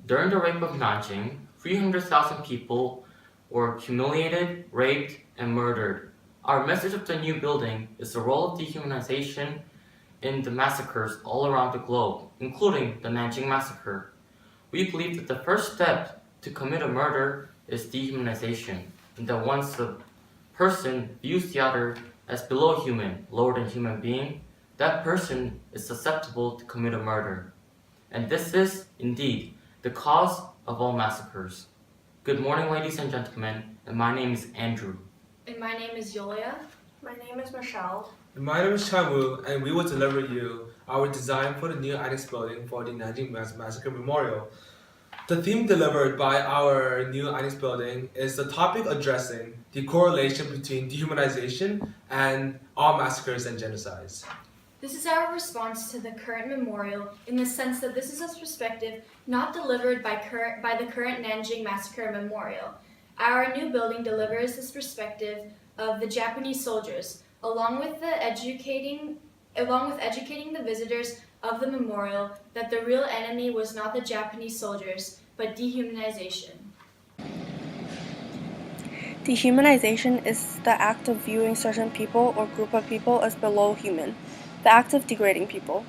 During the rape of Nanjing, 300,000 people were humiliated, raped, and murdered. Our message of the new building is the role of dehumanization in the massacres all around the globe, including the Nanjing massacre. We believe that the first step to commit a murder is dehumanization, and that once the person views the other as below human, lower than human being, that person is susceptible to commit a murder. And this is, indeed, the cause of all massacres. Good morning, ladies and gentlemen, and my name is Andrew. And my name is Yulia. My name is Michelle. And my name is Chamu, and we will deliver you our design for the new annex building for the Nanjing Massacre Memorial. The theme delivered by our new annex building is the topic addressing the correlation between dehumanization and all massacres and genocides. This is our response to the current memorial in the sense that this is a perspective not delivered by the current Nanjing Massacre Memorial. Our new building delivers this perspective of the Japanese soldiers, along with educating the visitors of the memorial that the real enemy was not the Japanese soldiers, but dehumanization. Dehumanization is the act of viewing certain people or group of people as below human, the act of degrading people.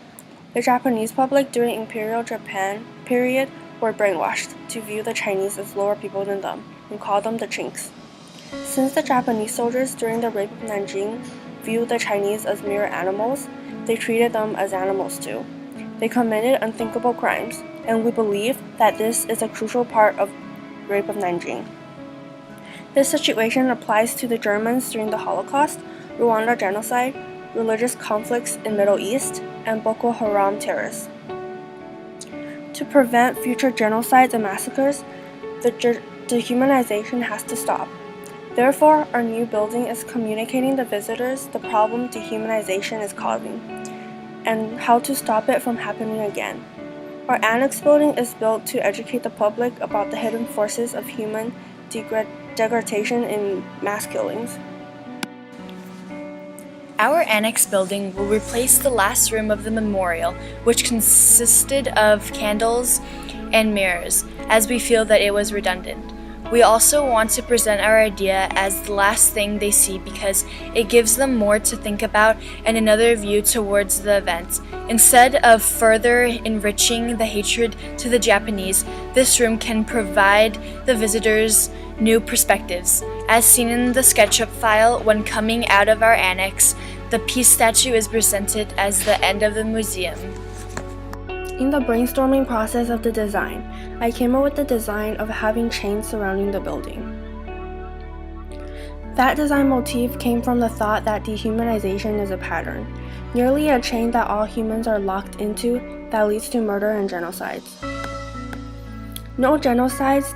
The Japanese public during Imperial Japan period were brainwashed to view the Chinese as lower people than them and call them the chinks. Since the Japanese soldiers during the rape of Nanjing viewed the Chinese as mere animals, they treated them as animals too. They committed unthinkable crimes, and we believe that this is a crucial part of rape of Nanjing. This situation applies to the Germans during the Holocaust, Rwanda genocide, religious conflicts in Middle East, and Boko Haram terrorists. To prevent future genocides and massacres, the dehumanization has to stop. Therefore, our new building is communicating to visitors the problem dehumanization is causing, and how to stop it from happening again. Our annex building is built to educate the public about the hidden forces of human degradation in mass killings. Our annex building will replace the last room of the memorial, which consisted of candles and mirrors, as we feel that it was redundant. We also want to present our idea as the last thing they see because it gives them more to think about and another view towards the event. Instead of further enriching the hatred to the Japanese, this room can provide the visitors new perspectives. As seen in the SketchUp file, when coming out of our annex, the peace statue is presented as the end of the museum. In the brainstorming process of the design, I came up with the design of having chains surrounding the building. That design motif came from the thought that dehumanization is a pattern, nearly a chain that all humans are locked into that leads to murder and genocides. No genocides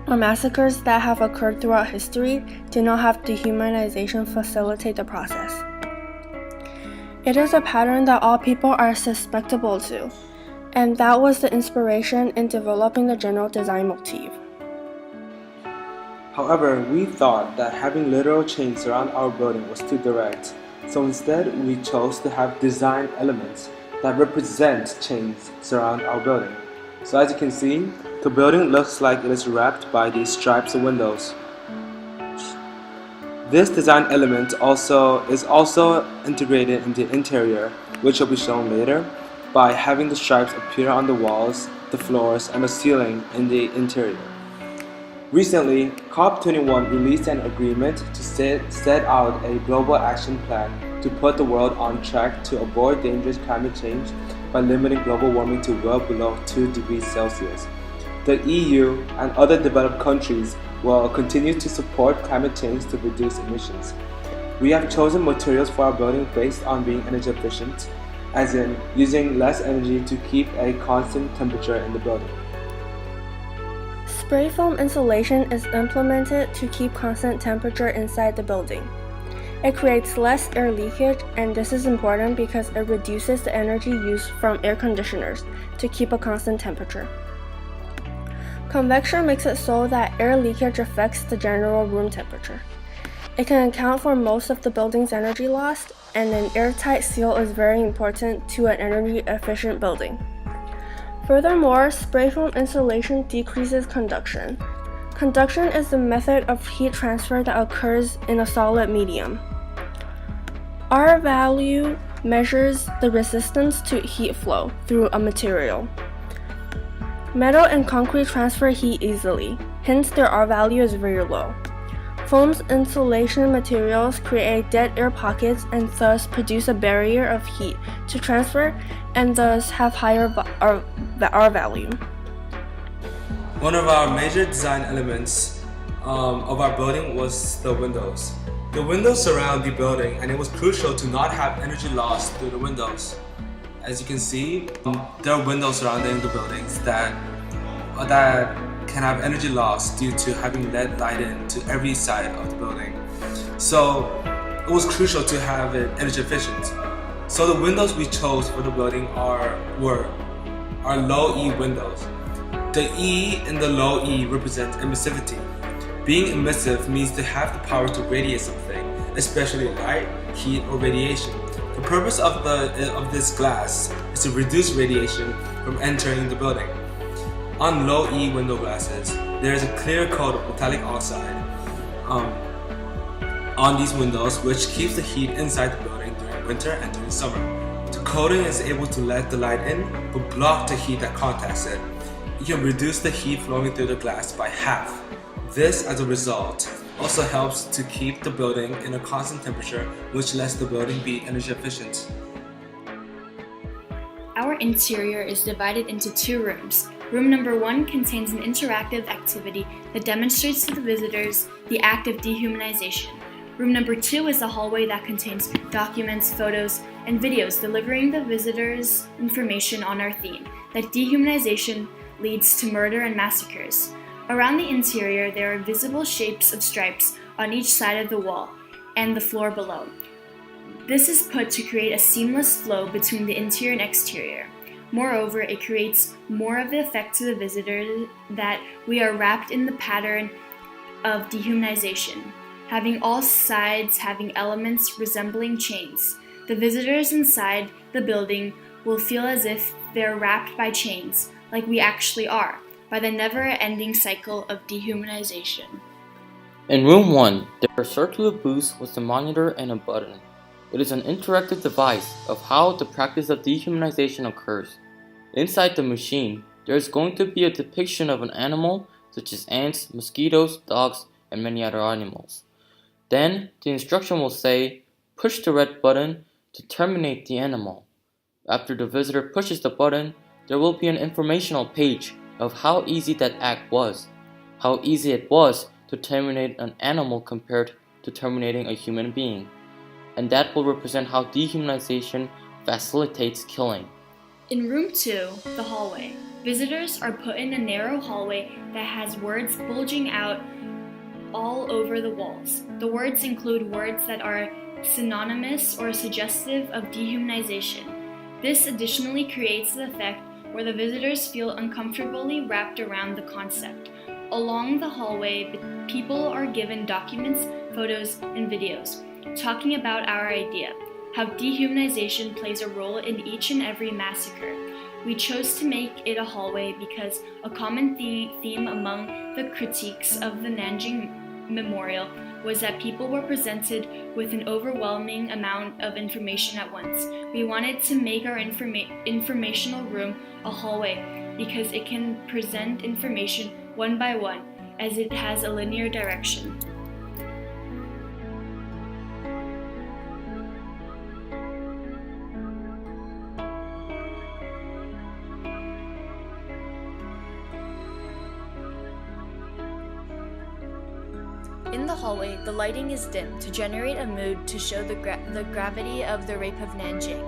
or massacres that have occurred throughout history do not have dehumanization facilitate the process. It is a pattern that all people are susceptible to, and that was the inspiration in developing the general design motif. However, we thought that having literal chains around our building was too direct, so instead we chose to have design elements that represent chains surround our building. So as you can see, the building looks like it is wrapped by these stripes of windows. This design element is also integrated in the interior, which will be shown later, by having the stripes appear on the walls, the floors, and the ceiling in the interior. Recently, COP21 released an agreement to set out a global action plan to put the world on track to avoid dangerous climate change by limiting global warming to well below 2 degrees Celsius. The EU and other developed countries will continue to support climate change to reduce emissions. We have chosen materials for our building based on being energy efficient, as in using less energy to keep a constant temperature in the building. Spray foam insulation is implemented to keep constant temperature inside the building. It creates less air leakage, and this is important because it reduces the energy used from air conditioners to keep a constant temperature. Convection makes it so that air leakage affects the general room temperature. It can account for most of the building's energy lost, and an airtight seal is very important to an energy-efficient building. Furthermore, spray foam insulation decreases conduction. Conduction is the method of heat transfer that occurs in a solid medium. R value measures the resistance to heat flow through a material. Metal and concrete transfer heat easily, hence their R value is very low. Foam's insulation materials create dead air pockets and thus produce a barrier of heat to transfer and thus have higher R value. One of our major design elements of our building was the windows. The windows surround the building, and it was crucial to not have energy loss through the windows. As you can see, there are windows surrounding the buildings that can have energy loss due to having LED light in to every side of the building. So it was crucial to have it energy efficient. So the windows we chose for the building are low E windows. The E in the low E represents emissivity. Being emissive means to have the power to radiate something, especially light, heat, or radiation. The purpose of this glass is to reduce radiation from entering the building. On low E window glasses, there is a clear coat of metallic oxide on these windows, which keeps the heat inside the building during winter and during summer. The coating is able to let the light in, but block the heat that contacts it. You can reduce the heat flowing through the glass by half. This, as a result, also helps to keep the building in a constant temperature, which lets the building be energy efficient. Our interior is divided into 2 rooms. Room number 1 contains an interactive activity that demonstrates to the visitors the act of dehumanization. Room number 2 is a hallway that contains documents, photos, and videos delivering the visitors information on our theme, that dehumanization leads to murder and massacres. Around the interior, there are visible shapes of stripes on each side of the wall and the floor below. This is put to create a seamless flow between the interior and exterior. Moreover, it creates more of the effect to the visitor that we are wrapped in the pattern of dehumanization, having all sides having elements resembling chains. The visitors inside the building will feel as if they're wrapped by chains, like we actually are, by the never-ending cycle of dehumanization. In room 1, there are circular booths with a monitor and a button. It is an interactive device of how the practice of dehumanization occurs. Inside the machine, there is going to be a depiction of an animal such as ants, mosquitoes, dogs, and many other animals. Then, the instruction will say, push the red button to terminate the animal. After the visitor pushes the button, there will be an informational page of how easy that act was, how easy it was to terminate an animal compared to terminating a human being. And that will represent how dehumanization facilitates killing. In room 2, the hallway, visitors are put in a narrow hallway that has words bulging out all over the walls. The words include words that are synonymous or suggestive of dehumanization. This additionally creates the effect where the visitors feel uncomfortably wrapped around the concept. Along the hallway, people are given documents, photos, and videos talking about our idea, how dehumanization plays a role in each and every massacre. We chose to make it a hallway because a common theme among the critiques of the Nanjing Memorial was that people were presented with an overwhelming amount of information at once. We wanted to make our informational room a hallway because it can present information one by one, as it has a linear direction. In the hallway, the lighting is dim to generate a mood to show the gravity of the rape of Nanjing.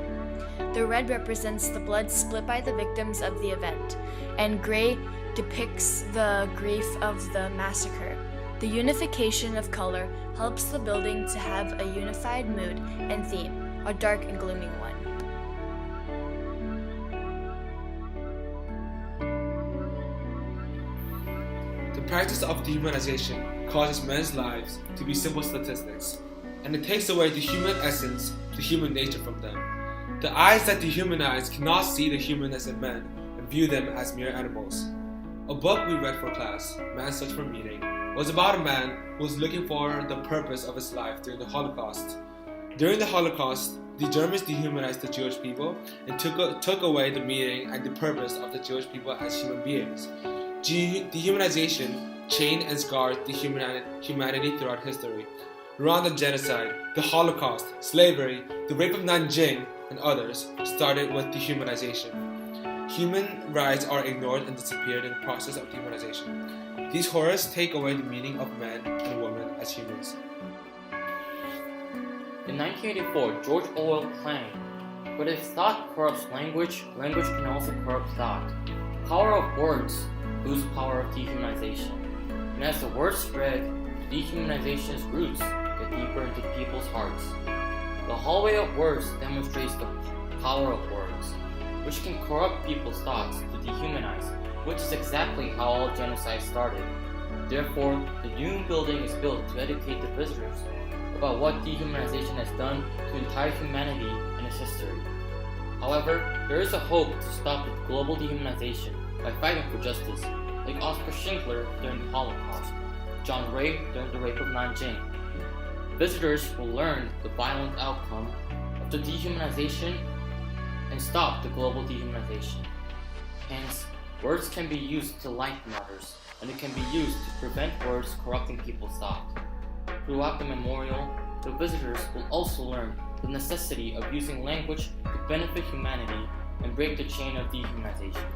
The red represents the blood split by the victims of the event, and gray depicts the grief of the massacre. The unification of color helps the building to have a unified mood and theme, a dark and gloomy one. The practice of dehumanization causes men's lives to be simple statistics, and it takes away the human essence, the human nature from them. The eyes that dehumanize cannot see the humanness in men, and and view them as mere animals. A book we read for class, Man's Search for Meaning, was about a man who was looking for the purpose of his life during the Holocaust. During the Holocaust, the Germans dehumanized the Jewish people and took away the meaning and the purpose of the Jewish people as human beings. Dehumanization chained and scarred the humanity throughout history. Rwanda genocide, the Holocaust, slavery, the rape of Nanjing, and others started with dehumanization. Human rights are ignored and disappeared in the process of dehumanization. These horrors take away the meaning of men and women as humans. In 1984, George Orwell claimed, "But if thought corrupts language, language can also corrupt thought." The power of words lose the power of dehumanization. And as the word spread, dehumanization's roots get deeper into people's hearts. The hallway of words demonstrates the power of words, which can corrupt people's thoughts to dehumanize, which is exactly how all genocide started. Therefore, the new building is built to educate the visitors about what dehumanization has done to entire humanity and its history. However, there is a hope to stop the global dehumanization by fighting for justice, like Oskar Schindler during the Holocaust, John Ray during the rape of Nanjing. Visitors will learn the violent outcome of the dehumanization and stop the global dehumanization. Hence, words can be used to lighten matters, and it can be used to prevent words corrupting people's thought. Throughout the memorial, the visitors will also learn the necessity of using language to benefit humanity and break the chain of dehumanization.